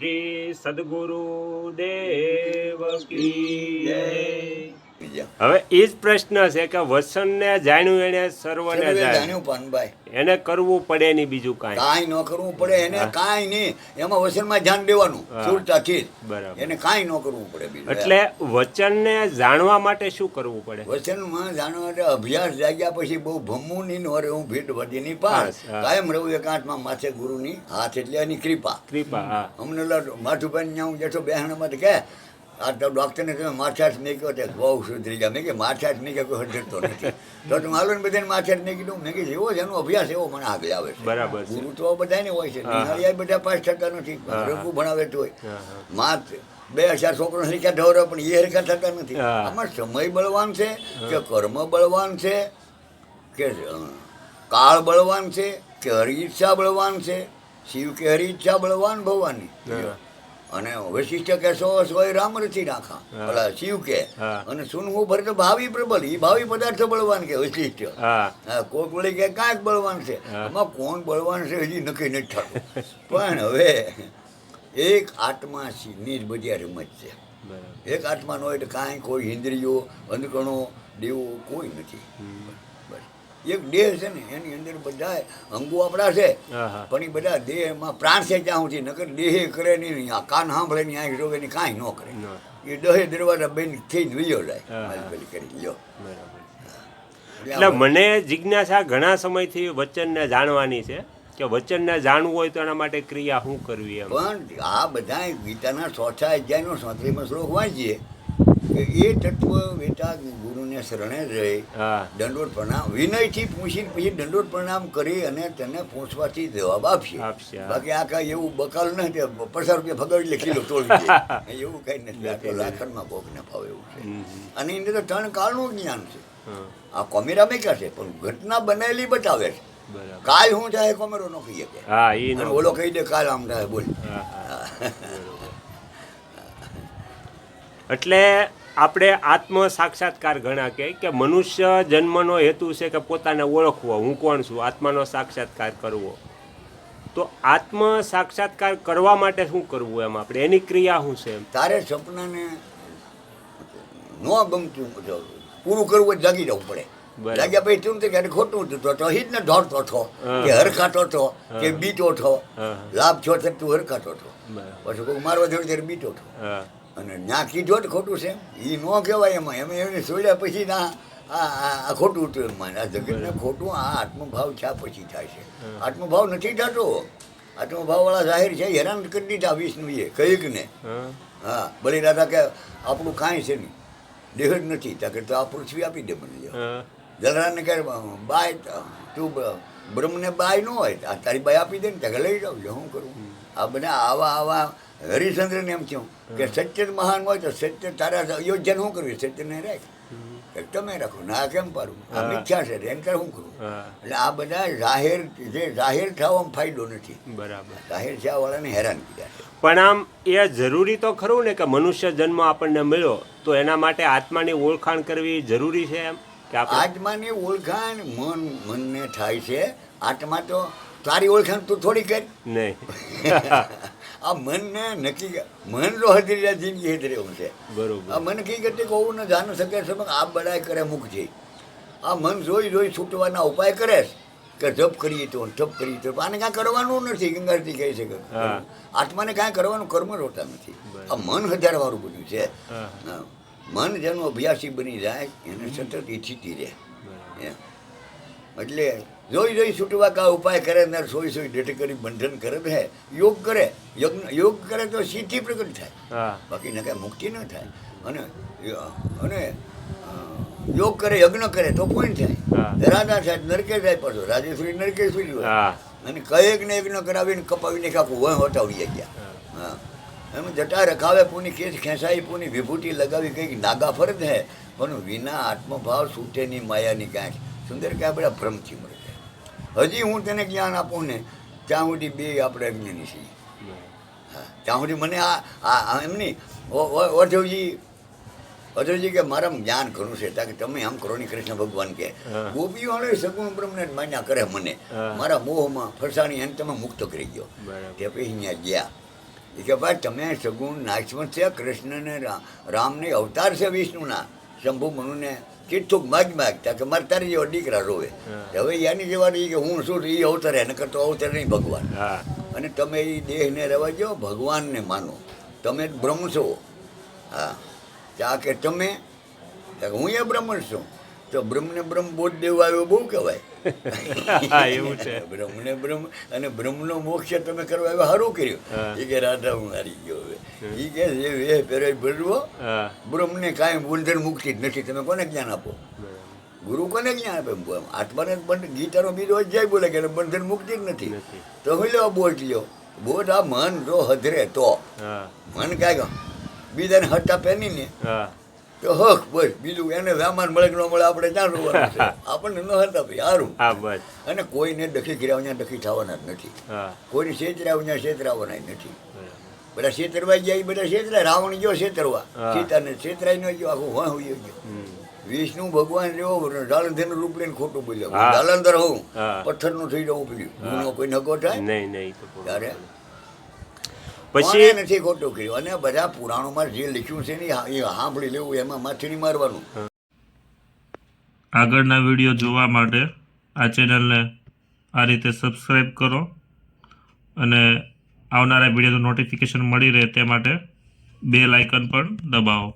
શ્રી સદગુરુ દેવ કી જય. હવે એ જ પ્રશ્ન છે કે વચનને જાણ્યું એને સર્વને જાણ્યું પાનભાઈ, એને કરવું પડે નહીં, બીજું કાંઈ ન કરવું પડે એને, કાંઈ નહીં. એમાં વચનમાં ધ્યાન દેવાનું સુરતાથી, બરાબર. એને કાંઈ ન કરવું પડે બીજું. એટલે વચનને જાણવા માટે શું કરવું પડે? વચનમાં જાણવા માટે અભ્યાસ જાગ્યા પછી બહુ ભમવું નહીં નો રહે. હું ભીટ વધીની પાસ કાયમ રહું એકાંતમાં માથે ગુરુની હાથ, એટલે એની કૃપા. અમને માથુભાઈ ત્યાં હું જેઠો બેહણામાં કે આ તો ડૉક્ટરને તમે માથાટ નહીં કહો તે બહુ સુધરી ગયા. મેં કે માથાટ નહીં કે કોઈ હજરતો નથી તો તું હાલો ને બધાને માથાટ નહીં કીધું. મેં કે જેવો જ એનો અભ્યાસ એવો મને આગળ આવે છે. બરાબર. ગુરુ તો બધાને હોય છે, નિહાળિયા બધા પાસ થતા નથી. રઘુ ભણાવે તો હોય માત 2000 છોકરો હરખા ઢવરો પણ એ હરખા થતા નથી. આમાં સમય બળવાન છે કે કર્મ બળવાન છે કે કાળ બળવાન છે કે હરિઈચ્છા બળવાન છે? શિવ કે હરિઈચ્છા બળવાન ભગવાનની. અને વશિષ્ઠ કે સોય રામ રચી નાખા, પેલા શિવ કે. અને સુનવું ભરે તો ભાવિ પ્રબલ, એ ભાવિ પદાર્થ બળવાન કે વશિષ્ઠ. કોક વળી કે કાંઈક બળવાન છે. આમાં કોણ બળવાન છે હજી નક્કી નથી થતું. પણ હવે એક આત્માની જ બધી રમત છે. એક આત્મા ન હોય તો કાંઈ કોઈ ઇન્દ્રિયો અંધકણો દેવો કોઈ નથી. એક દેહ છે ને એની અંદર બધા અંગો આપણા છે, પણ એ બધા દેહમાં પ્રાણ છે ત્યાં સુધી. નકર દેહ કરે નહીં, કાન સાંભળે નહીં, આંખ જોવે નહીં, કાંઈ ન કરે. એ દહે દરવાજા બેન થઈને વયો જાય કરી લ્યો. એટલે મને જિજ્ઞાસા ઘણા સમયથી વચનને જાણવાની છે કે વચનને જાણવું હોય તો એના માટે ક્રિયા શું કરવી? એમ પણ આ બધા ગીતાના 6 અધ્યાયનો 37મો શ્લોક વાંચીએ કે એ તત્વ વેતા ગુરુને શરણે રહી દંડોત પ્રણામ વિનયથી પૂછીને પછી દંડોત પ્રણામ કરી અને તેને પૂછવાથી જવાબ આપશે. બાકી આ કાંઈ એવું બકાલ નથી 50 રૂપિયા ફગડ લખી તોડી એવું કંઈ નથી. લાખણમાં કોકને ફાવે એવું છે. અને એની અંદર 3 કાળનું જ્ઞાન છે. આ કોમેરા મેકા છે પણ ઘટના બનેલી બતાવે છે. કાલ હું થાય કોમેરો ન કહી શકે, ઓલો કહી દે કાલ આમ થાય બોલ. એટલે આપણે આત્મ સાક્ષાત્કાર ઘણા કહે કે મનુષ્ય જન્મનો હેતુ છે કે પોતાને ઓળખવો, હું કોણ છું, આત્માનો સાક્ષાત્કાર કરવો. તો આત્મ સાક્ષાત્કાર કરવા માટે શું કરવું? એમ આપણે એની ક્રિયા શું છે? તારે સપનાને ન ગમતું પૂરું કરવું જ જાગી જવું પડે. જાગ્યા પછી તું ક્યારે ખોટું થતો તો હિજ ને દોડતો હતો કે હરખાતો હતો કે બીતો હતો. લાભ છો તું હરખાતો હતો, પછી કોઈ મારવા જોડે ત્યારે બીતો હતો. અને ના કીધો જ ખોટું છે એ ન કહેવાય. એમાં એમને સોડ્યા પછી ના આ ખોટું હતું એમાં. આ જગતને ખોટું આ આત્મભાવ થયા પછી થાય છે. આત્મભાવ નથી થતો. આત્મભાવવાળા જાહેર છે, હેરાન કરી દીધા વિષ્ણુએ કંઈક ને. હા બળી દાદા કે આપણું કાંઈ છે નહીં, દેહ જ નથી ત્યાં તો આ પૃથ્વી આપી દે મને. જલરાને કહે બાય તું બ્રહ્મને બાય ન હોય તારી બાય આપી દે ને ત્યાં લઈ જાવ. શું કરવું? આ બધા આવા હરિશ્ચંદ્રને એમ થયું કે સત્ય મહાન હોય તો સત્ય તારા અયોધ્યાને શું કરવું? સત્યને રાખ, તમે રાખો ના કેમ પાડું? આ મિથ્યા છે એમ તારે શું કરવું? એટલે આ બધા જાહેર થવામાં ફાયદો નથી. બરાબર. જાહેર થવાવાળાને હેરાન કર્યા છે. પણ આમ એ જરૂરી તો ખરું ને કે મનુષ્ય જન્મ આપણને મળ્યો તો એના માટે આત્માની ઓળખાણ કરવી જરૂરી છે? એમ કે આત્માની ઓળખાણ મનને થાય છે. આત્મા તો તારી ઓળખાણ તું થોડી કરી નહીં. આ મનને નક્કી મન તો હજરી જિંદગી હેતરે એવું છે. બરોબર. આ મન કી કરતી કહું ને જાણ શકે છે આ બધાય કરે મુખ છે. આ મન જોઈ છૂટવાના ઉપાય કરે કે જપ કરીએ તો જપ કરીએ તો આને કાંઈ કરવાનું નથી. ગંગાજી કહે છે કે આત્માને કાંઈ કરવાનું કર્મ રોતા નથી. આ મન હજારવાળું બધું છે. મન જેનો અભ્યાસી બની જાય એને સતત ઈચ્છીતી રહે. એટલે જોઈ છૂટવા કા ઉપાય કરે ને સોઈ ડેટ કરી બંધન કરે છે. યોગ કરે, યોગ કરે તો સિદ્ધિ પ્રગટ થાય, બાકી ને કાંઈ મુક્તિ ન થાય. અને યોગ કરે યજ્ઞ કરે તો પૂર્ણ થાય. રાજા થાય નરકે જાય, પાછો રાજેશ્વરી નરકે સુઈ હોય. અને કયેક ને યજ્ઞ કરાવીને કપાવીને કાપું વહ હટાવી ગયા. એમ જટા રખાવે પૂની કેસ ખેંચાઈ પૂની વિભૂતિ લગાવી કંઈક નાગા ફરજ હે પણ વિના આત્મભાવ છૂટેની માયાની કાંઈક સુંદર કે આપણે ભ્રમથી મળે છે. હજી હું તેને જ્ઞાન આપું ને ત્યાં સુધી બે આપણે અજ્ઞાની છીએ. હા ત્યાં સુધી મને આ એમની અધરજી કે મારા જ્ઞાન ઘણું છે તાકે તમે આમ કરો ને કૃષ્ણ ભગવાન કે ગોપીઓ હળે સગુણ બ્રહ્મને માન્યા કરે મને મારા મોહમાં ફરસાણી એને તમે મુક્ત કરી ગયો. તે પછી અહીંયા ગયા એ કે ભાઈ તમે સગુણ નાશવંત છે, કૃષ્ણને રામને અવતાર છે વિષ્ણુના, શંભુ મનુને કીધું માગ ત્યાં કે મારે તારી જેવા દીકરા રોવે. હવે એની જેવાની કે હું શું એ અવતાર એને કરતો અવતાર નહીં ભગવાન. હા અને તમે એ દેહને રહેવા દો, ભગવાનને માનો, તમે જ બ્રહ્મ છો. હા ચા કે તમે હું એ બ્રહ્મણ છું, તો બ્રહ્મને બ્રહ્મ બોધ દેવ આવ્યો બહુ કહેવાય. હા, એવું છે. બ્રહ્મને બ્રહ્મ અને બ્રહ્મનો મોક્ષ તમે કરવા આવ્યો સારું કર્યું. એ કે રાધા હું હારી ગયો. હવે એ કે જે વેહ પહેરાય ભરવો, હા બ્રહ્મને કાંઈ બંધન મુક્તિ જ નથી. તમે કોને જ્ઞાન આપો? ગુરુ કોને જ્ઞાન આપે? આત્માને બંધ ગીતાનો બીજો અધ્યાય બોલે કે બંધન મુક્તિ જ નથી. નથી. તો હું લેવા બોધ લ્યો? બોધ આ મન જો હધરે તો હા મન કાંઈ બીજાને હટા પહેરીને હા તો હક બસ, બીજું એને સામાન મળે કે ન મળે આપણે ક્યાં રોવાનું છે? આપણને ન હતા ભાઈ સારું. હા બસ અને કોઈને દખી કર્યા ત્યાં દખી થવાના જ નથી. હા કોઈને છેતરાવ ત્યાં છેતરાવાના જ નથી. બધા છેતરવા ગયા એ બધા છેતરાય. રાવણ ગયો છેતરવા, હા. સીતાને છેતરાઈ ન ગયો, આખું હોઈ ગયો. હમ. વિષ્ણુ ભગવાન જેવો જાલંધરનું રૂપ લઈને ખોટું બોલ્યો. હા. જાલંધર હોઉં, હા. પથ્થરનું થઈ જવું પડ્યું. હા. ગુનો કોઈ નકો થાય નહીં નહીં તો બરોબર. ત્યારે પછી કોણે નથી ખોટું કર્યું. અને બધા પુરાણોમાં જે લખ્યું છે ને એ સાંભળી લેવું, એમાં માથે નહીં મારવાનું. આગળના વિડીયો જોવા માટે આ ચેનલને આ રીતે સબસ્ક્રાઈબ કરો અને આવનારા વિડીયોનું નોટિફિકેશન મળી રહે તે માટે બેલ આઇકન પણ દબાવો.